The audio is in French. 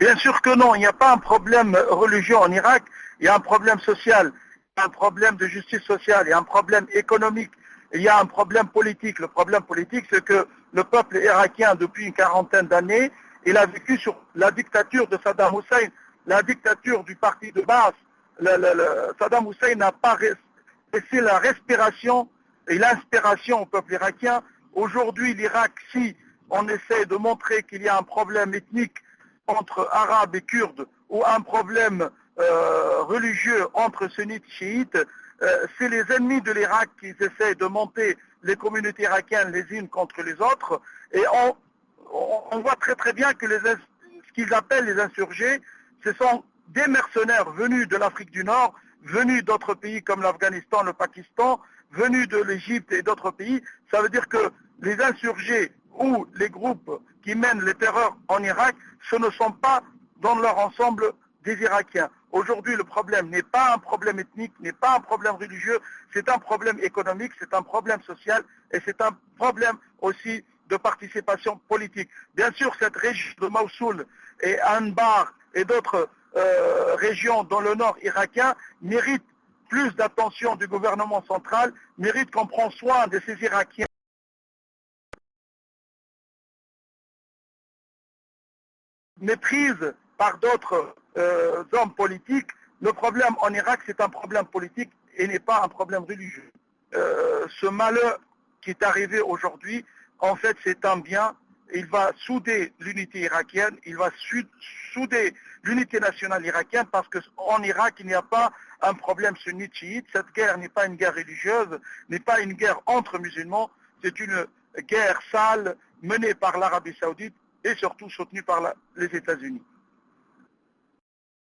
Bien sûr que non, il n'y a pas un problème religieux en Irak, il y a un problème social, il y a un problème de justice sociale, il y a un problème économique, il y a un problème politique. Le problème politique, c'est que le peuple irakien, depuis une quarantaine d'années, il a vécu sur la dictature de Saddam Hussein, la dictature du parti de Baas. Saddam Hussein n'a pas laissé la respiration et l'inspiration au peuple irakien. Aujourd'hui, l'Irak, si on essaie de montrer qu'il y a un problème ethnique entre arabes et kurdes ou un problème religieux entre sunnites et chiites, c'est les ennemis de l'Irak qui essaient de monter les communautés irakiennes les unes contre les autres, et on voit très très bien que ce qu'ils appellent les insurgés, ce sont des mercenaires venus de l'Afrique du Nord, venus d'autres pays comme l'Afghanistan, le Pakistan, venus de l'Égypte et d'autres pays. Ça veut dire que les insurgés ou les groupes qui mènent les terreurs en Irak, ce ne sont pas dans leur ensemble des Irakiens. Aujourd'hui, le problème n'est pas un problème ethnique, n'est pas un problème religieux, c'est un problème économique, c'est un problème social et c'est un problème aussi de participation politique. Bien sûr, cette région de Mossoul et Anbar et d'autres régions dans le nord irakien méritent plus d'attention du gouvernement central, méritent qu'on prenne soin de ces Irakiens méprise par d'autres hommes politiques. Le problème en Irak, c'est un problème politique et n'est pas un problème religieux. Ce malheur qui est arrivé aujourd'hui, en fait, c'est un bien. Il va souder l'unité irakienne, il va souder l'unité nationale irakienne, parce qu'en Irak, il n'y a pas un problème sunnite-chiite. Cette guerre n'est pas une guerre religieuse, n'est pas une guerre entre musulmans, c'est une guerre sale menée par l'Arabie Saoudite et surtout soutenue par les États-Unis.